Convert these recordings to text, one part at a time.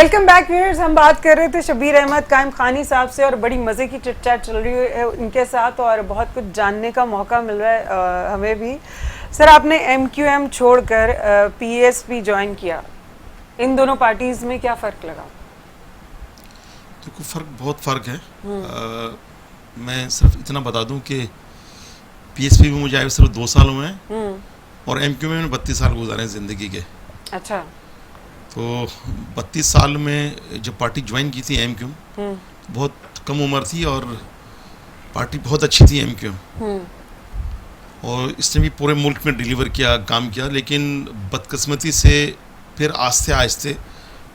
Welcome back viewers. हम बात कर रहे थे शब्बीर अहमद कायम खानी साहब से और बड़ी मज़े की चिट चैट चल रही है उनके साथ और बहुत कुछ जानने का मौका मिल रहा है हमें भी। सर, आपने MQM छोड़कर PSP ज्वाइन किया, इन दोनों पार्टीज़ में क्या फ़र्क लगा? देखो, बहुत फ़र्क है। मैं सिर्फ इतना बता दूं कि PSP में मुझे आए सिर्फ 2 साल हुए हैं और MQM में 32 साल गुजारे हैं ज़िंदगी के। अच्छा। तो 32 साल में जब पार्टी ज्वाइन की थी MQM, बहुत कम उम्र थी और पार्टी बहुत अच्छी थी MQM, और इसने भी पूरे मुल्क में डिलीवर किया, काम किया। लेकिन बदकिस्मती से फिर आस्ते आस्ते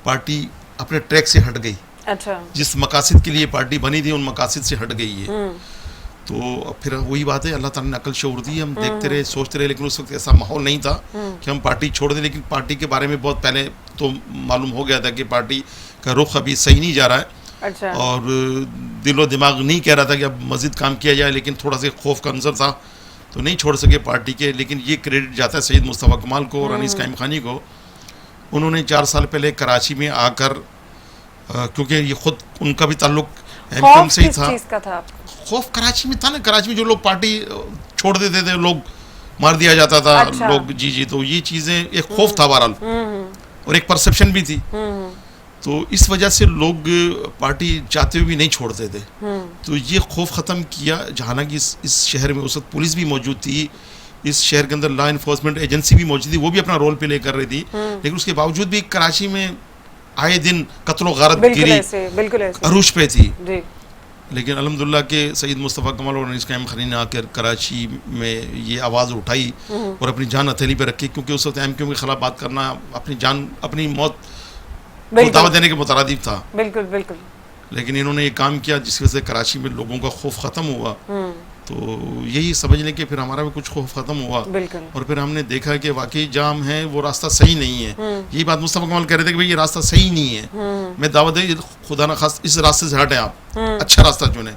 पार्टी अपने ट्रैक से हट गई। अच्छा। जिस मकासद के लिए पार्टी बनी थी उन मकासद से हट गई है। तो फिर वही बात है, अल्लाह ताला ने अकल शऊर दी। हम देखते रहे, सोचते रहे, लेकिन उस वक्त ऐसा माहौल नहीं था कि हम पार्टी छोड़ दें। लेकिन पार्टी के बारे में बहुत पहले तो मालूम हो गया था कि पार्टी का रुख अभी सही नहीं जा रहा है। अच्छा। और दिलो दिमाग नहीं कह रहा था कि अब मज़ीद काम किया जाए, लेकिन थोड़ा सा खौफ का अंसर था तो नहीं छोड़ सके पार्टी के। लेकिन ये क्रेडिट जाता है सैयद मुस्तफ़ा कमाल को और अनीस कायम खानी को। उन्होंने 4 साल पहले कराची में आकर, क्योंकि ये खुद उनका भी ताल्लुक MQM से ही था। खौफ कराची में था ना, कराची में जो लोग पार्टी छोड़ देते थे, लोग मार दिया जाता था। अच्छा। लोग जी तो ये चीज़ें, एक खौफ था बहरहाल, और एक परसेप्शन भी थी। तो इस वजह से लोग पार्टी चाहते हुए भी नहीं छोड़ते थे। तो ये खौफ ख़त्म किया। हालांकि इस शहर में उस वक्त पुलिस भी मौजूद थी, इस शहर के अंदर लॉ इन्फोर्समेंट एजेंसी भी मौजूद थी, वो भी अपना रोल प्ले कर रही थी। लेकिन उसके बावजूद भी कराची में आए दिन कत्ल गारत गिरी अरूज पे थी। लेकिन अल्हम्दुलिल्लाह के सैयद मुस्तफ़ा कमाल और अनीस कायम खानी ने आकर कराची में ये आवाज़ उठाई और अपनी जान हथेली पे रखी, क्योंकि उस वक्त MQM के खिलाफ बात करना अपनी जान, अपनी मौत को दावत देने के मुतरादिफ था। बिल्कुल बिल्कुल। लेकिन इन्होंने ये काम किया जिसकी वजह से कराची में लोगों का खौफ ख़त्म हुआ। तो यही समझ लें कि फिर हमारा भी कुछ खौफ ख़त्म हुआ और फिर हमने देखा कि वाकई जाम है, वो रास्ता सही नहीं है। यही बात मुस्तफ़ा कमाल कह रहे थे कि भाई ये रास्ता सही नहीं है। मैं दावत दे, खुदा न खास इस रास्ते से हटें, आप अच्छा रास्ता चुने।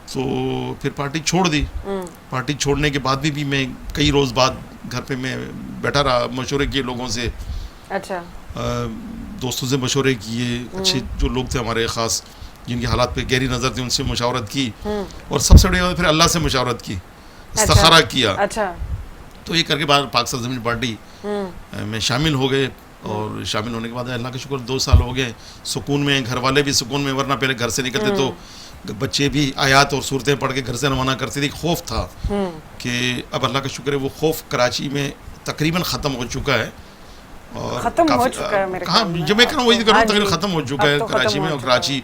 तो फिर पार्टी छोड़ दी। पार्टी छोड़ने के बाद भी मैं कई रोज़ बाद घर पे मैं बैठा रहा, मशवरे किए लोगों से। अच्छा। दोस्तों से मशवरे किए, अच्छे जो लोग थे हमारे ख़ास, जिनके हालात पे गहरी नज़र थी, उनसे मुशावरत की। और सबसे बड़ी बात, फिर अल्लाह से मुशावरत की, इस्तिखारा किया। अच्छा। तो ये करके बाद पाक ज़मीन पार्टी में शामिल हो गए। और शामिल होने के बाद अल्लाह का शुक्र 2 साल हो गए, सुकून में, घर वाले भी सुकून में। वरना पहले घर से निकलते तो बच्चे भी आयात और सूरतें पढ़ के घर से रवाना करते थे। खौफ था कि अब अल्लाह का शुक्र है वो खौफ कराची में तकरीबन ख़त्म हो चुका है। और ख़त्म हो चुका है मेरे ख्याल में। जो मैं कह रहा हूँ वही तकरीबन ख़त्म हो चुका है कराची में। और कराची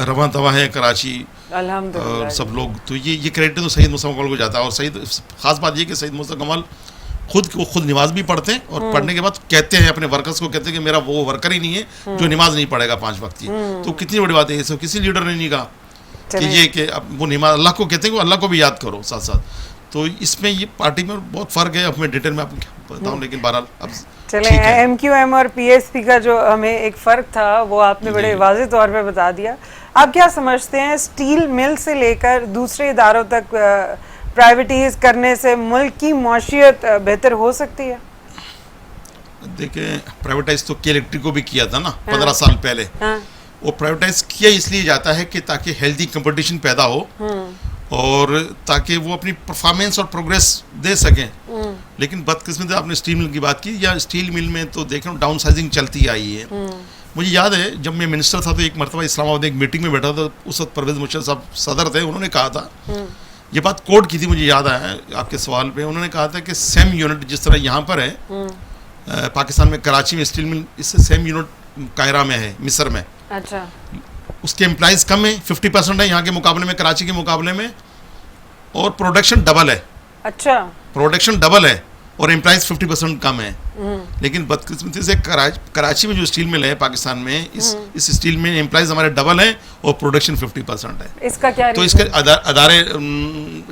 रवां तवा है कराची और सब लोग। तो ये क्रेडिट तो सैयद मुस्तफ़ा कमाल को जाता है। और सैयद ख़ास बात ये कि सैयद मुस्तफ़ा कमाल खुद नमाज भी पढ़ते हैं और पढ़ने के बाद कहते हैं अपने वर्कर्स को, कहते हैं कि मेरा वो वर्कर ही नहीं है जो नमाज नहीं पढ़ेगा 5 वक्त की। तो कितनी बड़ी बात है, ये सब किसी लीडर ने नहीं कहा कि ये कि अब वो नमाज अल्लाह को कहते हैं, अल्लाह को भी याद करो साथ साथ। तो इसमें ये पार्टी में बहुत फ़र्क है। अब मैं डिटेल में आपको बताऊँ, लेकिन बहरहाल अब चले MQM और PSP का जो हमें एक फ़र्क था वो आपने बड़े वाज़ेह तौर पे बता दिया। आप क्या समझते हैं, स्टील मिल से लेकर दूसरे इदारों तक प्राइवेटाइज करने से मुल्क की मौशियत बेहतर हो सकती है? देखिए, प्राइवेटाइज तो इलेक्ट्रिक को भी किया था ना 15 साल पहले। वो प्राइवेटाइज किया इसलिए जाता है कि ताकि हेल्दी कंपटीशन पैदा हो और ताकि वो अपनी परफॉर्मेंस और प्रोग्रेस दे सकें। लेकिन बदकिस्मती आपने स्टील मिल की बात की, या स्टील मिल में तो देख रहा हूँ डाउन साइजिंग चलती आई है। मुझे याद है जब मैं मिनिस्टर था तो एक मरतबा इस्लामाबाद एक मीटिंग में बैठा था, उस वक्त परवेज़ मुशर्रफ साहब सदर थे। उन्होंने कहा था, ये बात कोट की थी, मुझे याद आया आपके सवाल पे। उन्होंने कहा था कि सेम यूनिट जिस तरह यहाँ पर है पाकिस्तान में कराची में स्टील मिल, इससे सेम यूनिट कायरा में है, मिस्र में। अच्छा। उसके एम्प्लॉइज़ कम है, 50% है यहाँ के मुकाबले में, कराची के मुकाबले में, और प्रोडक्शन डबल है। अच्छा। प्रोडक्शन डबल है और एम्प्लॉइज़ 50% कम है। लेकिन बदकिस्मती से कराची में जो स्टील मिल है पाकिस्तान में, इस स्टील में एम्प्लॉइज़ हमारे डबल हैं और प्रोडक्शन 50% है। इसका क्या तो इसके अदारे,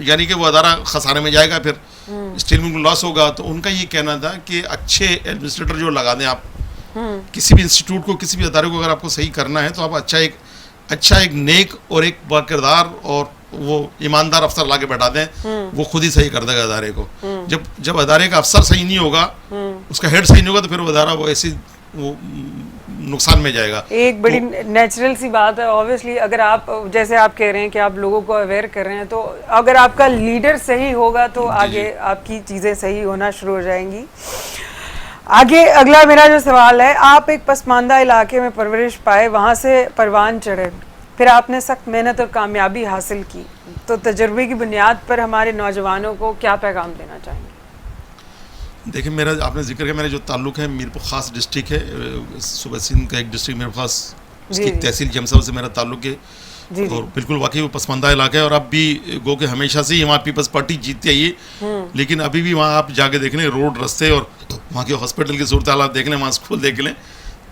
यानी कि वो अदारा खसारे में जाएगा, फिर स्टील मिल लॉस होगा। तो उनका ये कहना था कि अच्छे एडमिनिस्ट्रेटर जो लगा दें आप, किसी भी इंस्टीट्यूट को, किसी भी अदारे को अगर आपको सही करना है तो आप अच्छा एक नेक और एक बाकिरदार और वो ईमानदार अफसर ला के बैठा दें, वो खुद ही सही कर देगा अदारे को। जब अदारे का अफसर सही नहीं होगा, उसका हेड सही नहीं होगा, तो फिर वो अदारा वो ऐसी वो नुकसान में जाएगा। एक बड़ी नेचुरल सी बात है ऑब्वियसली, अगर आप जैसे आप कह रहे हैं कि आप लोगों को अवेयर कर रहे हैं, तो अगर आपका लीडर सही होगा तो आगे आपकी चीज़ें सही होना शुरू हो जाएंगी। आगे अगला मेरा जो सवाल है, आप एक पसमानदा इलाके में परवरिश पाए, वहाँ से परवान चढ़े, फिर आपने सख्त मेहनत और कामयाबी हासिल की, तो तजुर्बे की बुनियाद पर हमारे नौजवानों को क्या पैगाम देना चाहेंगे? देखिए, मेरा आपने जिक्र किया, मेरा जो ताल्लुक है मीरपुर खास डिस्ट्रिक्ट है, सूबा सिंध का एक डिस्ट्रिक्ट मीरपुर खास, उसकी तहसील जमसव से मेरा ताल्लुक है। और बिल्कुल वाकई वो पसमानदा इलाका है, और अब भी गो के हमेशा से ही वहाँ पीपल्स पार्टी जीतती आई है, लेकिन अभी भी वहाँ आप जाके देख लें रोड, रास्ते और वहाँ के हॉस्पिटल की सूरत हालात देख लें, वहाँ स्कूल देख लें,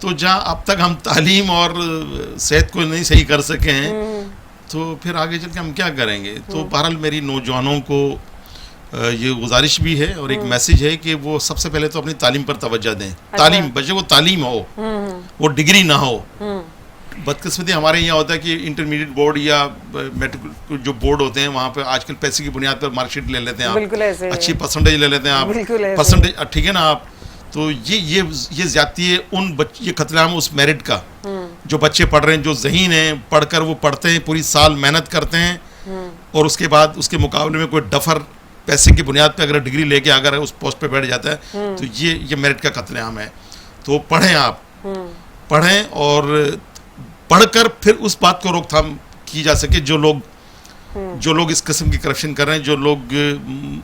तो जहाँ अब तक हम तालीम और सेहत को नहीं सही कर सके हैं, तो फिर आगे चल के हम क्या करेंगे। तो बहरहाल मेरी नौजवानों को ये गुजारिश भी है और एक मैसेज है कि वो सबसे पहले तो अपनी तालीम पर तवज्जो दें। तालीम, बच्चे को तालीम हो, वो डिग्री ना हो। बदकिस्मती हमारे यहाँ होता है कि इंटरमीडिएट बोर्ड या मैट्रिक जो बोर्ड होते हैं, वहाँ पे आजकल पैसे की बुनियाद पर मार्कशीट ले लेते हैं आप, अच्छी परसेंटेज ले लेते हैं आप, परसेंटेज ठीक है ना आप, तो ये ज्यादती है उन ये कतलेआम उस मेरिट का। जो बच्चे पढ़ रहे हैं, जो ज़हीन है, पढ़कर वो पढ़ते हैं, पूरी साल मेहनत करते हैं, और उसके बाद उसके मुकाबले में कोई डफर पैसे की बुनियाद पे अगर डिग्री लेके अगर उस पोस्ट पे बैठ जाता है, तो ये मेरिट का कत्लेआम है। तो पढ़ें आप, पढ़ें, और पढ़कर फिर उस बात को रोकथाम की जा सके जो लोग इस किस्म की करप्शन कर रहे हैं, जो लोग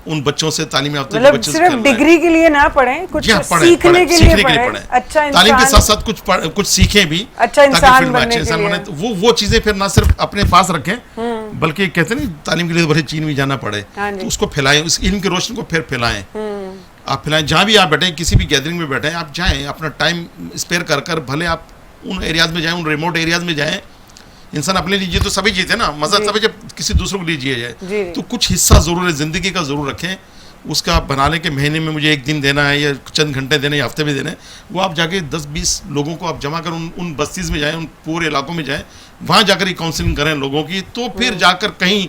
उन बच्चों से तालीम याफ्ता मतलब सिर्फ डिग्री के लिए ना पढ़ें, कुछ सीखने के लिए पढ़ें, अच्छा तालीम के साथ साथ कुछ सीखें भी, अच्छा इंसान बनने के लिए। तो वो चीजें फिर ना सिर्फ अपने पास रखें, बल्कि कहते हैं तालीम के लिए भले चीन भी जाना पड़े, तो उसको फैलाएं, उस इल्म की रोशनी को फिर फैलाएं। आप फैलाएं, जहाँ भी आप बैठे, किसी भी गैदरिंग में बैठे, आप जाएं, अपना टाइम स्पेयर कर भले आप उन एरियाज में जाएं, उन रिमोट एरियाज में जाएं। इंसान अपने लीजिए तो सभी जीते ना, मजा तभी जब किसी दूसरों को लीजिए जाए, तो कुछ हिस्सा जरूर है जिंदगी का जरूर रखें। उसका बनाने के महीने में मुझे एक दिन देना है या चंद घंटे देने या हफ्ते में देने, वो आप जाके 10-20 लोगों को आप जमा कर उन बस्तीज में जाएं, उन पूरे इलाकों में जाएं, वहाँ जाकर ये काउंसलिंग करें लोगों की, तो फिर जाकर कहीं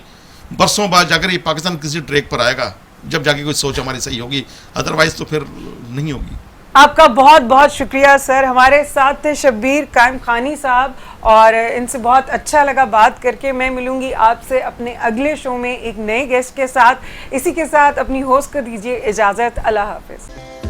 बरसों बाद जाकर ये पाकिस्तान किसी ट्रैक पर आएगा, जब जाके कोई सोच हमारी सही होगी, अदरवाइज तो फिर नहीं होगी। आपका बहुत बहुत शुक्रिया सर। हमारे साथ थे शब्बीर कायम खानी साहब, और इनसे बहुत अच्छा लगा बात करके। मैं मिलूंगी आपसे अपने अगले शो में एक नए गेस्ट के साथ। इसी के साथ अपनी होस्ट कर दीजिए इजाज़त। अल्लाह हाफिज़।